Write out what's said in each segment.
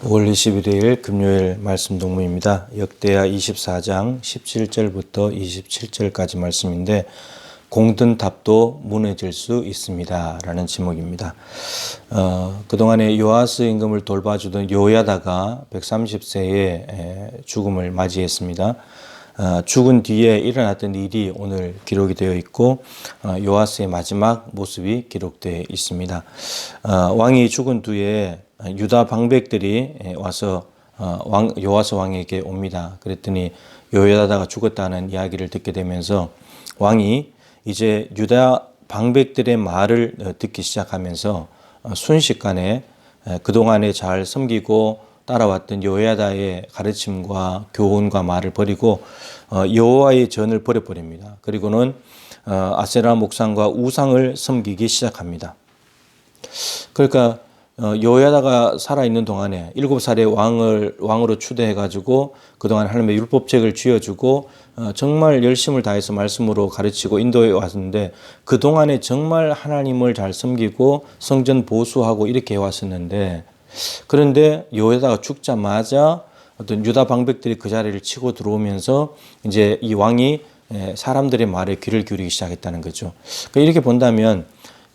5월 21일 금요일 말씀 동무입니다. 역대하 24장 17절부터 27절까지 말씀인데 공든탑도 무너질 수 있습니다 라는 제목입니다. 그동안에 요아스 임금을 돌봐주던 요야다가 130세에 죽음을 맞이했습니다. 죽은 뒤에 일어났던 일이 오늘 기록이 되어 있고 요아스의 마지막 모습이 기록되어 있습니다. 왕이 죽은 뒤에 유다 방백들이 와서 요아스 왕에게 옵니다. 그랬더니 요야다가 죽었다는 이야기를 듣게 되면서 왕이 이제 유다 방백들의 말을 듣기 시작하면서 순식간에 그동안에 잘 섬기고 따라왔던 요야다의 가르침과 교훈과 말을 버리고 여호와의 전을 버려버립니다. 그리고는 아세라 목상과 우상을 섬기기 시작합니다. 그러니까 요야다가 살아있는 동안에 7살의 왕으로 추대해가지고 그동안 하나님의 율법책을 쥐어주고 정말 열심을 다해서 말씀으로 가르치고 인도해 왔는데 그동안에 정말 하나님을 잘 섬기고 성전 보수하고 이렇게 해왔었는데 그런데 요야다가 죽자마자 어떤 유다 방백들이 그 자리를 치고 들어오면서 이제 이 왕이 사람들의 말에 귀를 기울이기 시작했다는 거죠. 그러니까 이렇게 본다면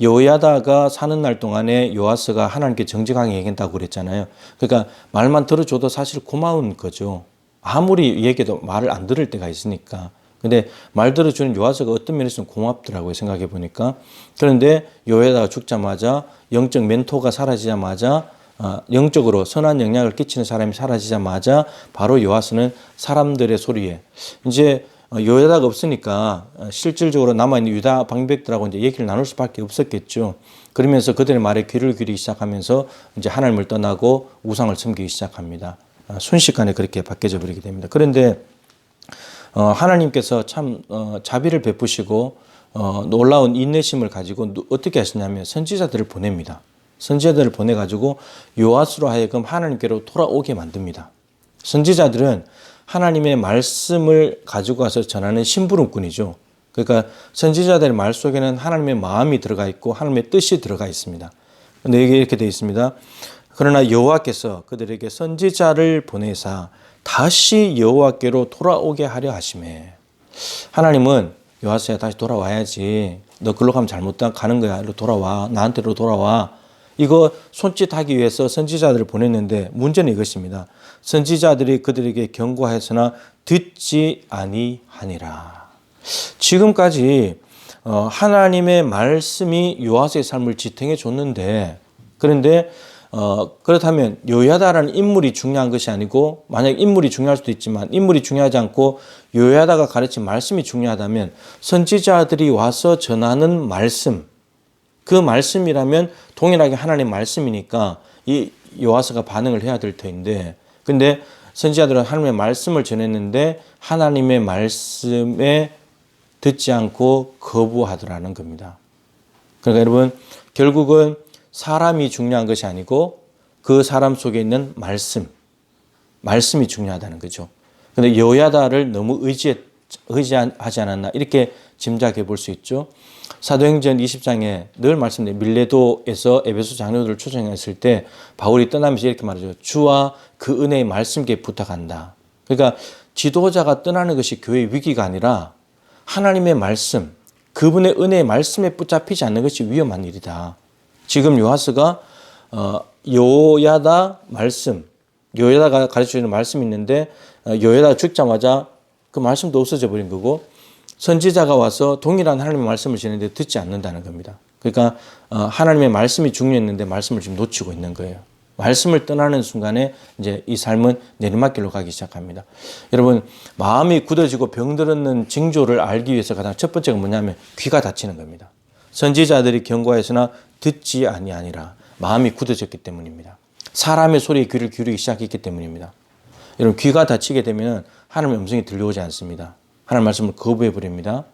요야다가 사는 날 동안에 요아스가 하나님께 정직하게 얘기한다고 그랬잖아요. 그러니까 말만 들어줘도 사실 고마운 거죠. 아무리 얘기해도 말을 안 들을 때가 있으니까. 근데 말 들어주는 요아스가 어떤 면에서는 고맙더라고요. 생각해 보니까. 그런데 요야다가 죽자마자 영적 멘토가 사라지자마자 영적으로 선한 영향을 끼치는 사람이 사라지자마자 바로 요아스는 사람들의 소리에 이제 요야다가 없으니까 실질적으로 남아있는 유다 방백들하고 이제 얘기를 나눌 수밖에 없었겠죠. 그러면서 그들의 말에 귀를 기울이기 시작하면서 이제 하나님을 떠나고 우상을 섬기기 시작합니다. 순식간에 그렇게 바뀌어져 버리게 됩니다. 그런데 하나님께서 참 자비를 베푸시고 놀라운 인내심을 가지고 어떻게 하시냐면 선지자들을 보냅니다. 선지자들을 보내가지고 요아스로 하여금 하나님께로 돌아오게 만듭니다. 선지자들은 하나님의 말씀을 가지고 와서 전하는 심부름꾼이죠. 그러니까 선지자들의 말 속에는 하나님의 마음이 들어가 있고 하나님의 뜻이 들어가 있습니다. 근데 여기 이렇게 되어 있습니다. 그러나 여호와께서 그들에게 선지자를 보내사 다시 여호와께로 돌아오게 하려 하시매. 하나님은 요아스야 다시 돌아와야지. 너 글로 가면 잘못 가는 거야. 돌아와. 나한테로 돌아와. 이거 손짓하기 위해서 선지자들을 보냈는데 문제는 이것입니다. 선지자들이 그들에게 경고하였으나 듣지 아니하니라. 지금까지 하나님의 말씀이 요아스의 삶을 지탱해 줬는데 그런데 그렇다면 요야다라는 인물이 중요한 것이 아니고 만약 인물이 중요할 수도 있지만 인물이 중요하지 않고 요야다가 가르친 말씀이 중요하다면 선지자들이 와서 전하는 말씀 그 말씀이라면 동일하게 하나님의 말씀이니까 이 요아스가 반응을 해야 될 터인데 근데 선지자들은 하나님의 말씀을 전했는데 하나님의 말씀에 듣지 않고 거부하더라는 겁니다. 그러니까 여러분 결국은 사람이 중요한 것이 아니고 그 사람 속에 있는 말씀이 중요하다는 거죠. 그런데 요야다를 너무 의지하지 않았나 이렇게 짐작해 볼 수 있죠. 사도행전 20장에 늘 말씀드린 밀레도에서 에베소 장로들을 초청했을 때 바울이 떠나면서 이렇게 말하죠. 주와 그 은혜의 말씀께 부탁한다. 그러니까 지도자가 떠나는 것이 교회의 위기가 아니라 하나님의 말씀, 그분의 은혜의 말씀에 붙잡히지 않는 것이 위험한 일이다. 지금 요아스가 요야다 말씀, 요야다가 가르쳐주는 말씀이 있는데 요야다가 죽자마자 그 말씀도 없어져 버린 거고 선지자가 와서 동일한 하나님의 말씀을 전했는데 듣지 않는다는 겁니다. 그러니까 하나님의 말씀이 중요했는데 말씀을 지금 놓치고 있는 거예요. 말씀을 떠나는 순간에 이제 이 삶은 내리막길로 가기 시작합니다. 여러분 마음이 굳어지고 병들었는 징조를 알기 위해서 가장 첫 번째가 뭐냐면 귀가 닫히는 겁니다. 선지자들이 경고하였으나 듣지 아니하니라. 마음이 굳어졌기 때문입니다. 사람의 소리에 귀를 기울이기 시작했기 때문입니다. 여러분 귀가 닫히게 되면 하나님의 음성이 들려오지 않습니다. 하나님 말씀을 거부해 버립니다.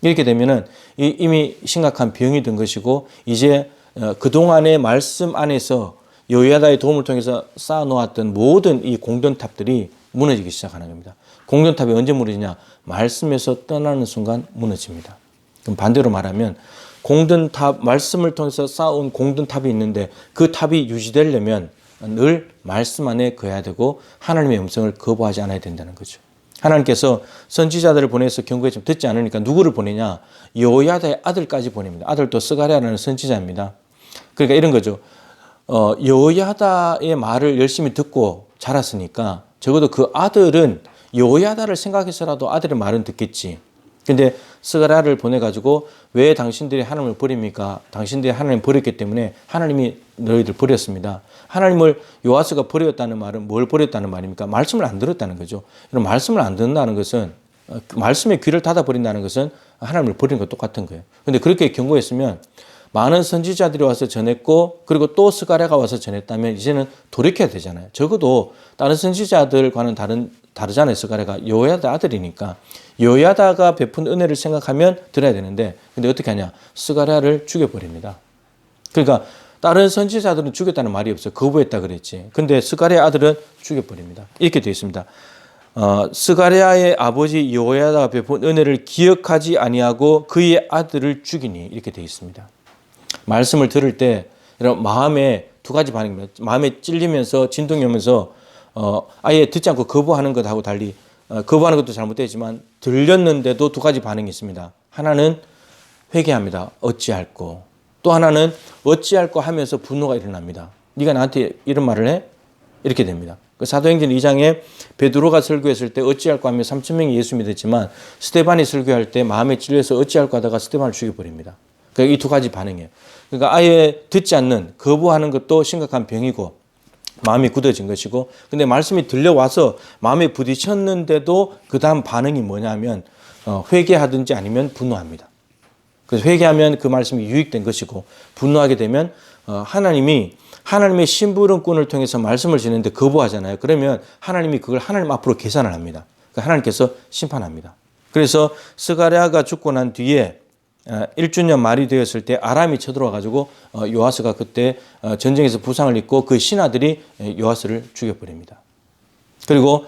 이렇게 되면은 이미 심각한 병이 든 것이고 이제 그동안의 말씀 안에서 요야다의 도움을 통해서 쌓아놓았던 모든 이 공든탑들이 무너지기 시작하는 겁니다. 공든탑이 언제 무너지냐? 말씀에서 떠나는 순간 무너집니다. 그럼 반대로 말하면 공든탑, 말씀을 통해서 쌓아온 공든탑이 있는데 그 탑이 유지되려면 늘 말씀 안에 거해야 되고 하나님의 음성을 거부하지 않아야 된다는 거죠. 하나님께서 선지자들을 보내서 경고에 좀 듣지 않으니까 누구를 보내냐? 여호야다의 아들까지 보냅니다. 아들도 스가랴라는 선지자입니다. 그러니까 이런 거죠. 여호야다의 말을 열심히 듣고 자랐으니까 적어도 그 아들은 여호야다를 생각해서라도 아들의 말은 듣겠지. 근데 스가랴를 보내가지고 왜 당신들이 하나님을 버립니까? 당신들이 하나님을 버렸기 때문에 하나님이 너희들 버렸습니다. 하나님을 요아스가 버렸다는 말은 뭘 버렸다는 말입니까? 말씀을 안 들었다는 거죠. 이런 말씀을 안 듣는다는 것은 말씀에 귀를 닫아버린다는 것은 하나님을 버리는 것 똑같은 거예요. 근데 그렇게 경고했으면 많은 선지자들이 와서 전했고 그리고 또 스가랴가 와서 전했다면 이제는 돌이켜야 되잖아요. 적어도 다른 선지자들과는 다르잖아요. 스가랴가 여호야다 아들이니까 여호야다가 베푼 은혜를 생각하면 들어야 되는데 근데 어떻게 하냐? 스가랴를 죽여버립니다. 그러니까 다른 선지자들은 죽였다는 말이 없어요. 거부했다 그랬지. 근데 스가랴 아들은 죽여버립니다. 이렇게 되어 있습니다. 스가랴의 아버지 여호야다가 베푼 은혜를 기억하지 아니하고 그의 아들을 죽이니 이렇게 되어 있습니다. 말씀을 들을 때 이런 마음에 두 가지 반응입니다. 마음에 찔리면서 진동이 오면서 아예 듣지 않고 거부하는 것하고 달리 거부하는 것도 잘못되지만 들렸는데도 두 가지 반응이 있습니다. 하나는 회개합니다. 어찌할꼬. 또 하나는 어찌할꼬 하면서 분노가 일어납니다. 네가 나한테 이런 말을 해? 이렇게 됩니다. 그 사도행전 2장에 베드로가 설교했을 때 어찌할꼬 하며 3,000명이 예수 믿었지만 스데반이 설교할 때 마음에 찔려서 어찌할꼬 하다가 스데반을 죽여버립니다. 이 두 가지 반응이에요. 그러니까 아예 듣지 않는 거부하는 것도 심각한 병이고 마음이 굳어진 것이고 근데 말씀이 들려와서 마음에 부딪혔는데도 그 다음 반응이 뭐냐면 회개하든지 아니면 분노합니다. 그래서 회개하면 그 말씀이 유익된 것이고 분노하게 되면 하나님의 심부름꾼을 통해서 말씀을 주는데 거부하잖아요. 그러면 하나님이 그걸 하나님 앞으로 계산을 합니다. 하나님께서 심판합니다. 그래서 스가랴가 죽고 난 뒤에 1주년 말이 되었을 때 아람이 쳐들어와 가지고 요아스가 그때 전쟁에서 부상을 입고 그 신하들이 요아스를 죽여버립니다. 그리고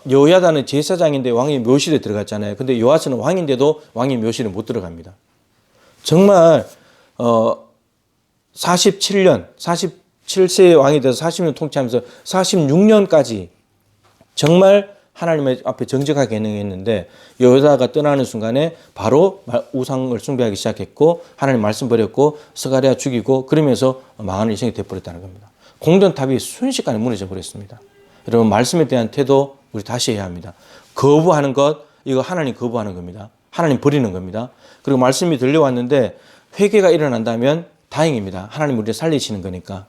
여호야다는 제사장인데 왕의 묘실에 들어갔잖아요. 근데 요아스는 왕인데도 왕의 묘실에 못 들어갑니다. 정말 47세의 왕이 돼서 40년 통치하면서 46년까지 정말 하나님 앞에 정직하게 행했는데 여호야다가 떠나는 순간에 바로 우상을 숭배하기 시작했고 하나님 말씀 버렸고 스가랴 죽이고 그러면서 망하는 인생이 되어버렸다는 겁니다. 공든탑이 순식간에 무너져 버렸습니다. 여러분 말씀에 대한 태도 우리 다시 해야 합니다. 거부하는 것 이거 하나님 거부하는 겁니다. 하나님 버리는 겁니다. 그리고 말씀이 들려왔는데 회개가 일어난다면 다행입니다. 하나님 우리를 살리시는 거니까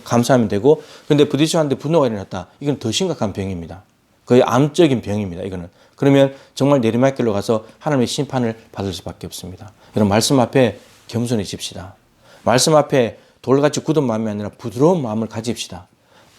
감사하면 되고 근데 부딪혔는데 분노가 일어났다. 이건 더 심각한 병입니다. 거의 암적인 병입니다. 이거는. 그러면 정말 내리막길로 가서 하나님의 심판을 받을 수밖에 없습니다. 여러분 말씀 앞에 겸손해집시다. 말씀 앞에 돌같이 굳은 마음이 아니라 부드러운 마음을 가집시다.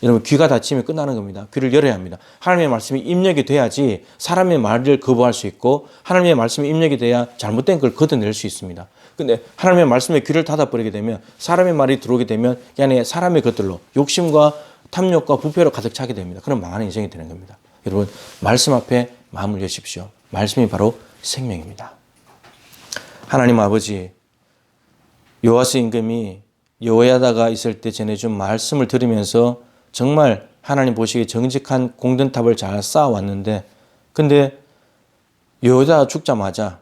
여러분 귀가 닫히면 끝나는 겁니다. 귀를 열어야 합니다. 하나님의 말씀이 입력이 돼야지 사람의 말을 거부할 수 있고 하나님의 말씀이 입력이 돼야 잘못된 걸 걷어낼 수 있습니다. 근데 하나님의 말씀에 귀를 닫아버리게 되면 사람의 말이 들어오게 되면 그 안에 사람의 것들로 욕심과 탐욕과 부패로 가득 차게 됩니다. 그럼 망하는 인생이 되는 겁니다. 여러분 말씀 앞에 마음을 여십시오. 말씀이 바로 생명입니다. 하나님 아버지 요아스 임금이 여호야다가 있을 때 전해준 말씀을 들으면서 정말 하나님 보시기에 정직한 공든탑을 잘 쌓아왔는데 근데 여호야다가 죽자마자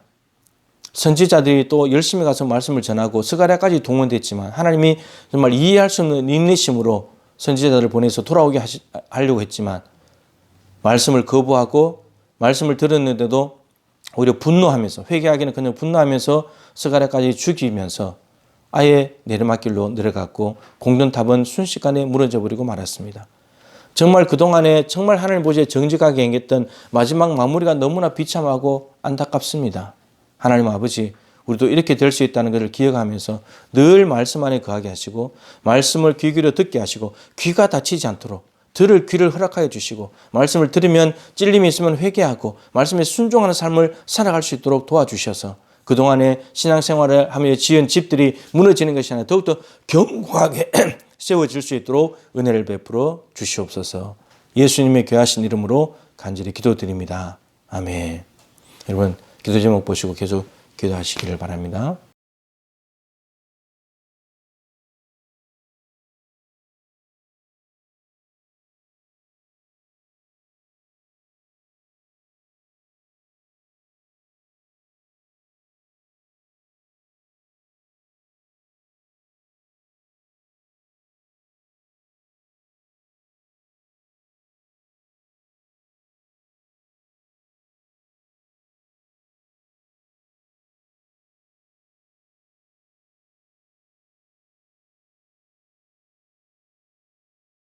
선지자들이 또 열심히 가서 말씀을 전하고 스가랴까지 동원됐지만 하나님이 정말 이해할 수 없는 인내심으로 선지자들을 보내서 돌아오게 하려고 했지만 말씀을 거부하고 말씀을 들었는데도 오히려 분노하면서 회개하기는 그냥 분노하면서 스가랴까지 죽이면서 아예 내리막길로 내려갔고 공든탑은 순식간에 무너져 버리고 말았습니다. 정말 그동안에 정말 하나님 보시기에 정직하게 행했던 마지막 마무리가 너무나 비참하고 안타깝습니다. 하나님 아버지 우리도 이렇게 될 수 있다는 것을 기억하면서 늘 말씀 안에 거하게 하시고 말씀을 귀 기울여 듣게 하시고 귀가 닫히지 않도록 들을 귀를 허락하여 주시고 말씀을 들으면 찔림이 있으면 회개하고 말씀에 순종하는 삶을 살아갈 수 있도록 도와주셔서 그동안에 신앙생활을 하며 지은 집들이 무너지는 것이 아니라 더욱더 견고하게 세워질 수 있도록 은혜를 베풀어 주시옵소서. 예수님의 귀하신 이름으로 간절히 기도드립니다. 아멘. 여러분 기도 제목 보시고 계속 기도하시기를 바랍니다.